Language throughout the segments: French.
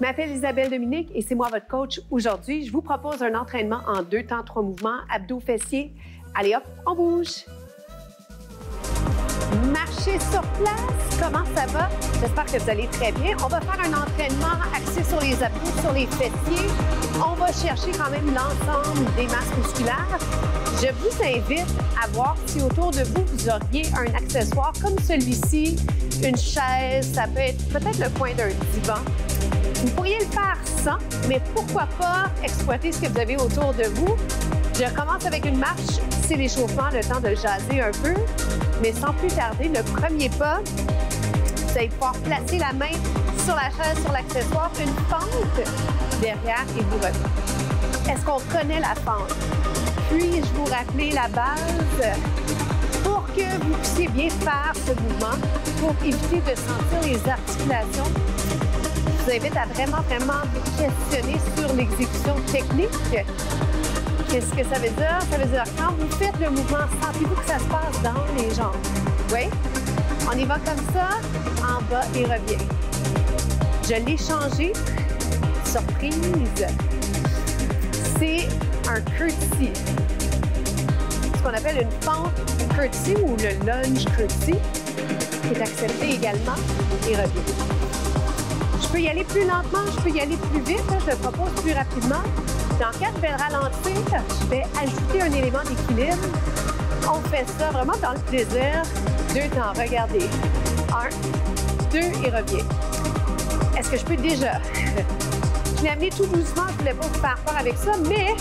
Je m'appelle Isabelle Dominique et c'est moi votre coach. Aujourd'hui, je vous propose un entraînement en 2 temps, 3 mouvements, abdos, fessiers. Allez hop, on bouge! Marcher sur place, comment ça va? J'espère que vous allez très bien. On va faire un entraînement axé sur les abdos, sur les fessiers. On va chercher quand même l'ensemble des masses musculaires. Je vous invite à voir si autour de vous, vous auriez un accessoire comme celui-ci, une chaise, ça peut être peut-être le coin d'un divan. Vous pourriez le faire sans, mais pourquoi pas exploiter ce que vous avez autour de vous. Je commence avec une marche, c'est l'échauffement, le temps de jaser un peu. Mais sans plus tarder, le premier pas, vous allez pouvoir placer la main sur la chaise, sur l'accessoire, une fente derrière et vous revenez. Est-ce qu'on connaît la fente? Puis-je vous rappeler la base pour que vous puissiez bien faire ce mouvement, pour éviter de sentir les articulations? Je vous invite à vraiment vous questionner sur l'exécution technique. Qu'est-ce que ça veut dire? Ça veut dire quand vous faites le mouvement, sentez-vous que ça se passe dans les jambes. Oui? On y va comme ça, en bas et revient. Je l'ai changé. Surprise! C'est un curtsy. Ce qu'on appelle une fente curtsy ou le lunge curtsy, qui est accepté également et revient. Je peux y aller plus lentement, je peux y aller plus vite. Je le propose plus rapidement. Dans le cas, je vais le ralentir, je vais ajouter un élément d'équilibre. On fait ça vraiment dans le plaisir. 2 temps, regardez. 1, 2 et reviens. Est-ce que je peux déjà? Je l'ai amené tout doucement, je ne voulais pas vous faire peur avec ça, mais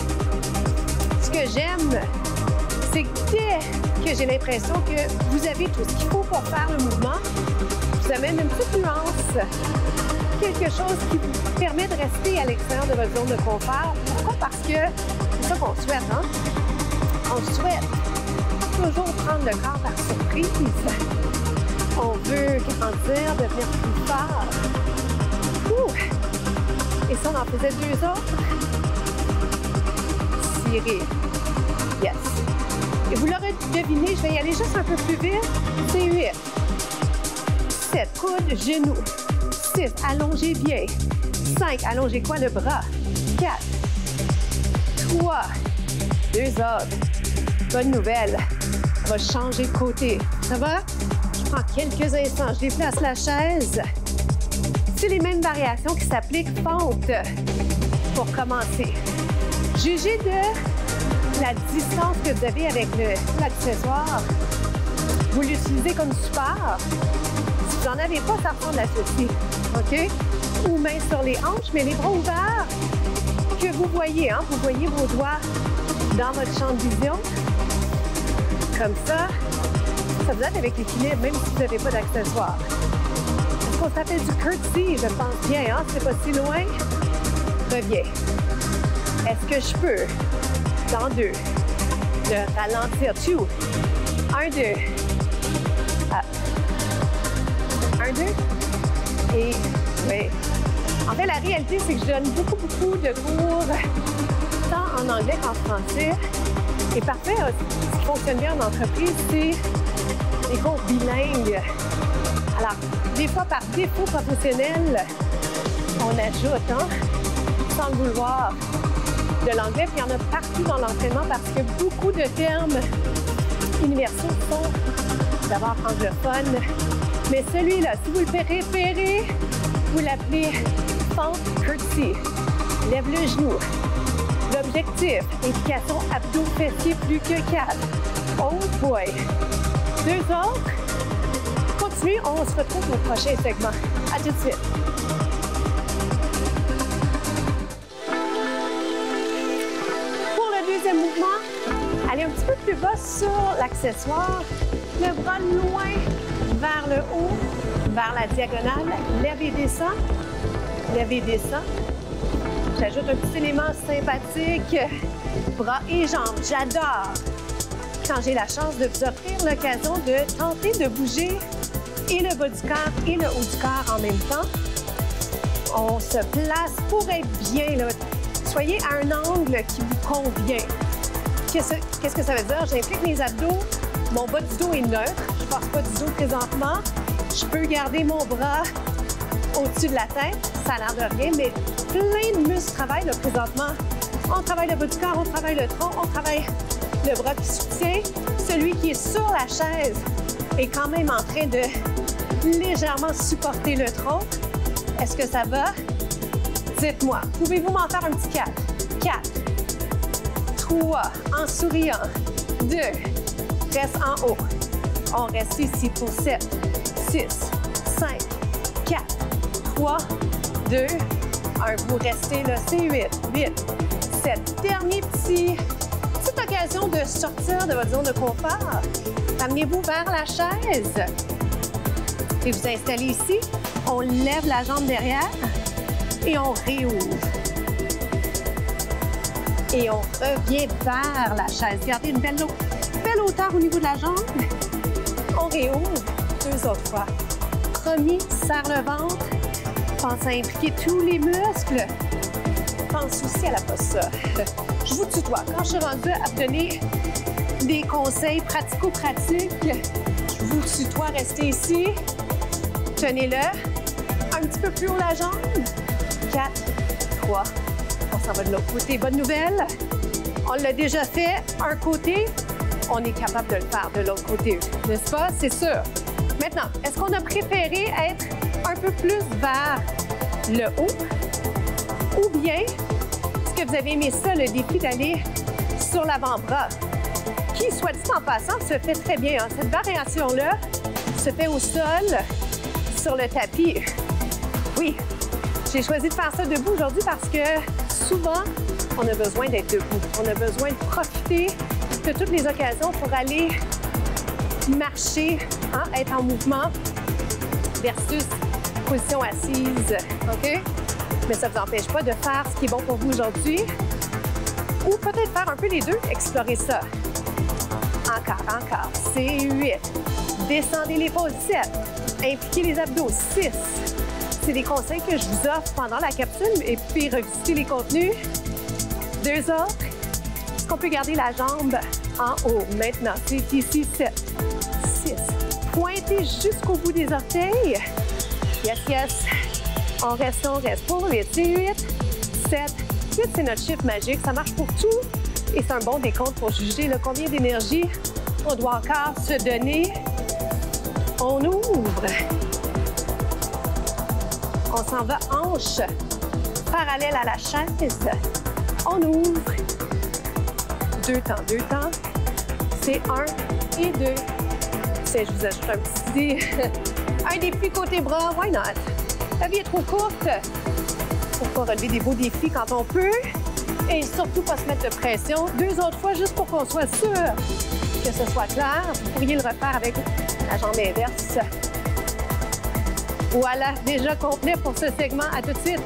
ce que j'aime, c'est que dès que j'ai l'impression que vous avez tout ce qu'il faut pour faire le mouvement, je vous amène une petite nuance. Quelque chose qui vous permet de rester à l'extérieur de votre zone de confort. Pourquoi? Parce que c'est ça qu'on souhaite, hein? On souhaite toujours prendre le corps par surprise. On veut grandir, devenir plus fort. Ouh. Et ça, on en faisait 2 autres. Cirez. Yes. Et vous l'aurez deviné, je vais y aller juste un peu plus vite. C'est 8. 7. Coude, genoux. 6, allongez bien. 5, allongez quoi le bras. 4, 3, 2 autres. Bonne nouvelle, on va changer de côté. Ça va? Je prends quelques instants, je déplace la chaise. C'est les mêmes variations qui s'appliquent fente pour commencer. Jugez de la distance que vous avez avec l'accessoire. Vous l'utilisez comme support. Si vous n'en avez pas, ça ressemble à ceci. OK? Ou main sur les hanches, mais les bras ouverts, que vous voyez, hein? Vous voyez vos doigts dans votre champ de vision. Comme ça, ça vous aide avec l'équilibre, même si vous n'avez pas d'accessoire. Est-ce qu'on s'appelle du curtsy? Je pense bien, hein? C'est pas si loin. Reviens. Est-ce que je peux, dans 2, de ralentir? 2. 1, 2. 1, 2. Et oui. En fait, la réalité, c'est que je donne beaucoup de cours, tant en anglais qu'en français. Et parfait, ce qui fonctionne bien en entreprise, c'est les cours bilingues. Alors, des fois, par défaut professionnel, on ajoute, hein, sans le vouloir, de l'anglais. Puis il y en a partout dans l'entraînement parce que beaucoup de termes universaux sont d'abord anglophones. Mais celui-là, si vous le préférez, vous l'appelez fente curtsy. Lève le genou. L'objectif, indication abdos fessiers plus que 4. Oh boy! 2 autres. Continuez, on se retrouve au prochain segment. À tout de suite. Pour le deuxième mouvement, allez un petit peu plus bas sur l'accessoire. Le bras loin vers le haut, vers la diagonale. Lève et descend. Lève et descend. J'ajoute un petit élément sympathique. Bras et jambes. J'adore quand j'ai la chance de vous offrir l'occasion de tenter de bouger et le bas du corps et le haut du corps en même temps. On se place pour être bien, là. Soyez à un angle qui vous convient. Qu'est-ce que ça veut dire? J'implique mes abdos. Mon bas du dos est neutre. Je ne passe pas du dos présentement. Je peux garder mon bras au-dessus de la tête Ça a l'air de rien, mais plein de muscles travaillent là, présentement. On travaille le bas du corps, on travaille le tronc, on travaille le bras qui soutient. Celui qui est sur la chaise est quand même en train de légèrement supporter le tronc. Est-ce que ça va? Dites-moi. Pouvez-vous m'en faire un petit 4? 4, 3, en souriant. 2, reste en haut. On reste ici pour 7, 6, 5, 4, 3, 2, 1. Vous restez là, c'est 8, 8, 7. Dernier petite occasion de sortir de votre zone de confort. Amenez-vous vers la chaise. Et vous installez ici. On lève la jambe derrière et on réouvre. Et on revient vers la chaise. Gardez une belle hauteur au niveau de la jambe. On réouvre 2 autres fois. Premier, serre le ventre. Pense à impliquer tous les muscles. Pense aussi à la posture. Je vous tutoie. Quand je suis rendue à vous donner des conseils pratico-pratiques, je vous tutoie. Restez ici. Tenez-le. Un petit peu plus haut la jambe. 4, 3. On s'en va de l'autre côté. Bonne nouvelle. On l'a déjà fait un côté. On est capable de le faire de l'autre côté. N'est-ce pas? C'est sûr. Maintenant, est-ce qu'on a préféré être un peu plus vers le haut? Ou bien, est-ce que vous avez aimé ça, le défi d'aller sur l'avant-bras? Qui, soit dit en passant, se fait très bien. Hein? Cette variation-là se fait au sol, sur le tapis. Oui, j'ai choisi de faire ça debout aujourd'hui parce que souvent, on a besoin d'être debout. On a besoin de profiter de toutes les occasions pour aller marcher, hein, être en mouvement versus position assise, OK? Mais ça ne vous empêche pas de faire ce qui est bon pour vous aujourd'hui ou peut-être faire un peu les deux, explorer ça. Encore, c'est 8. Descendez l'épaule, 7. Impliquez les abdos, 6. C'est des conseils que je vous offre pendant la capsule et puis revisiter les contenus. 2 autres. Est-ce qu'on peut garder la jambe en haut? Maintenant, c'est ici, 7, 6. Pointez jusqu'au bout des orteils. Yes, yes. On reste pour 8. C'est 8, 7. 8, c'est notre chiffre magique. Ça marche pour tout. Et c'est un bon décompte pour juger là, combien d'énergie on doit encore se donner. On ouvre. On s'en va hanche parallèle à la chaise. On ouvre. 2 temps, 2 temps. C'est 1 et 2. Je vous ajoute un petit... un défi côté bras, why not? La vie est trop courte pour pas relever des beaux défis quand on peut. Et surtout pas se mettre de pression. 2 autres fois, juste pour qu'on soit sûr que ce soit clair. Vous pourriez le refaire avec la jambe inverse. Voilà, déjà complet pour ce segment. À tout de suite.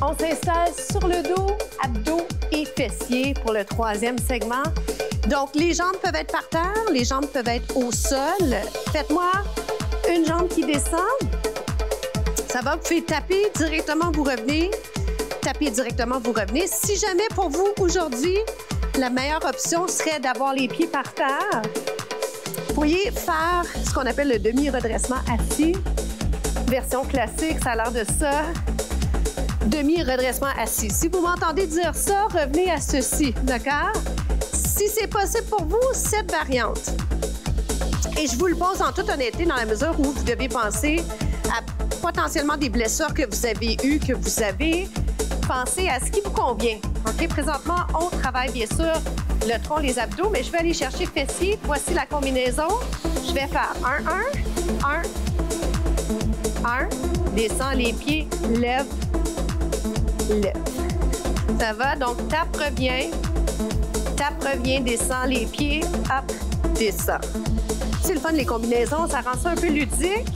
On s'installe sur le dos, abdos et fessiers pour le 3e segment. Donc, les jambes peuvent être par terre, les jambes peuvent être au sol. Faites-moi une jambe qui descend. Ça va, vous pouvez taper directement, vous revenez. Tapez directement, vous revenez. Si jamais pour vous, aujourd'hui, la meilleure option serait d'avoir les pieds par terre, vous pourriez faire ce qu'on appelle le demi-redressement assis. Version classique, ça a l'air de ça. Demi-redressement assis. Si vous m'entendez dire ça, revenez à ceci, d'accord? Si c'est possible pour vous, cette variante. Et je vous le pose en toute honnêteté dans la mesure où vous devez penser à potentiellement des blessures que vous avez eues, que vous avez. Pensez à ce qui vous convient. OK? Présentement, on travaille bien sûr le tronc, les abdos, mais je vais aller chercher fessiers. Voici la combinaison. Je vais faire 1, 1, 1, 1. Descends les pieds, lève, lève. Ça va? Donc, tape, reviens. Tape, reviens, descends les pieds. Hop, descends. C'est le fun, les combinaisons. Ça rend ça un peu ludique.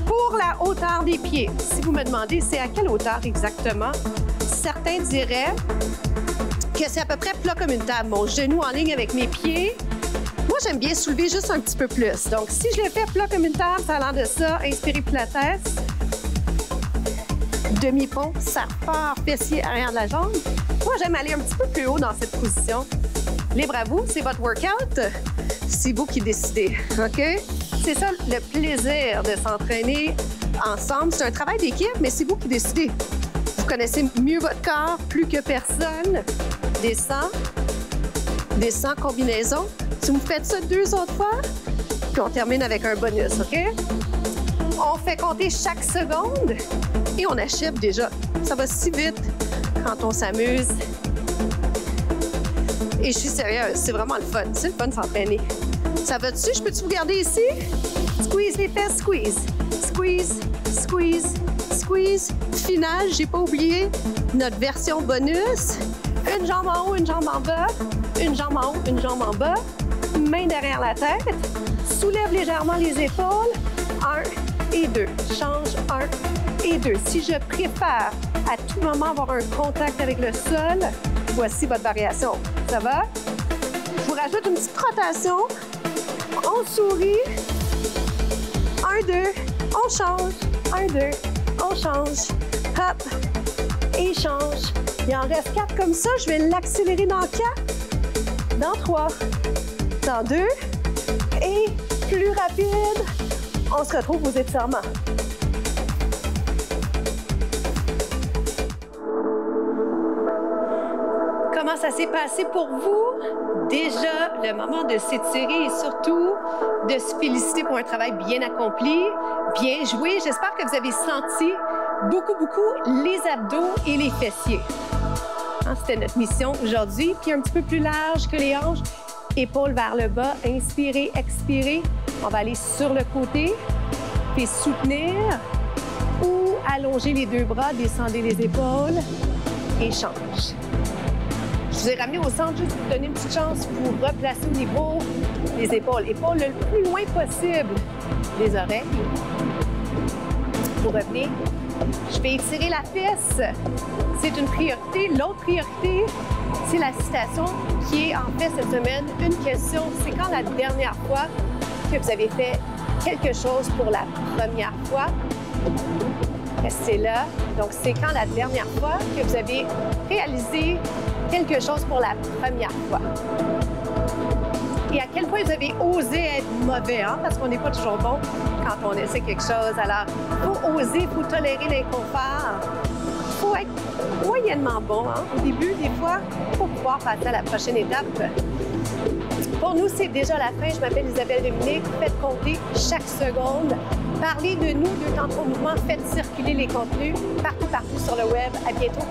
Pour la hauteur des pieds, si vous me demandez c'est à quelle hauteur exactement, certains diraient que c'est à peu près plat comme une table. Mon genou en ligne avec mes pieds. Moi, j'aime bien soulever juste un petit peu plus. Donc, si je le fais plat comme une table, ça a l'air de ça. Inspirez pilates. Demi-pont, ça part, fessier arrière de la jambe. Moi, j'aime aller un petit peu plus haut dans cette position. Libre à vous, c'est votre workout. C'est vous qui décidez, OK? C'est ça le plaisir de s'entraîner ensemble. C'est un travail d'équipe, mais c'est vous qui décidez. Vous connaissez mieux votre corps plus que personne. Descends combinaison. Si vous faites ça 2 autres fois, puis on termine avec un bonus, OK? On fait compter chaque seconde et on achève déjà. Ça va si vite quand on s'amuse. Et je suis sérieuse, c'est vraiment le fun. C'est le fun de s'entraîner. Ça va-tu? Je peux-tu vous garder ici? Squeeze les fesses, squeeze. Squeeze, squeeze, squeeze. Final, j'ai pas oublié notre version bonus. Une jambe en haut, une jambe en bas. Une jambe en haut, une jambe en bas. Main derrière la tête. Soulève légèrement les épaules. 1 et 2. Change 1 et 2. Si je préfère à tout moment avoir un contact avec le sol, voici votre variation. Ça va? Je vous rajoute une petite rotation. On sourit. 1, 2. On change. 1, 2. On change. Hop. Et change. Il en reste 4 comme ça. Je vais l'accélérer dans 4. Dans 3. Dans 2. Et plus rapide. On se retrouve aux étirements. Comment ça s'est passé pour vous? Déjà, le moment de s'étirer et surtout de se féliciter pour un travail bien accompli, bien joué. J'espère que vous avez senti beaucoup les abdos et les fessiers. Hein, c'était notre mission aujourd'hui. Puis un petit peu plus large que les hanches. Épaules vers le bas. Inspirez, expirez. On va aller sur le côté. Puis soutenir ou allonger les 2 bras. Descendez les épaules et change. Je vous ai ramené au centre juste pour vous donner une petite chance pour replacer au niveau des épaules. Épaules le plus loin possible des oreilles. Vous revenez. Je vais étirer la fesse. C'est une priorité. L'autre priorité, c'est la citation qui est en fait cette semaine une question. C'est quand la dernière fois que vous avez fait quelque chose pour la première fois? Restez là. Donc, c'est quand la dernière fois que vous avez réalisé quelque chose pour la première fois. Et à quel point vous avez osé être mauvais, hein? Parce qu'on n'est pas toujours bon quand on essaie quelque chose. Alors, il faut oser, il faut tolérer l'inconfort. Il faut être moyennement bon, hein? Au début, des fois, pour pouvoir passer à la prochaine étape. Pour nous, c'est déjà la fin. Je m'appelle Isabelle Dominique. Faites compter chaque seconde. Parlez de nous, de Tantra au mouvement. Faites circuler les contenus partout sur le web. À bientôt.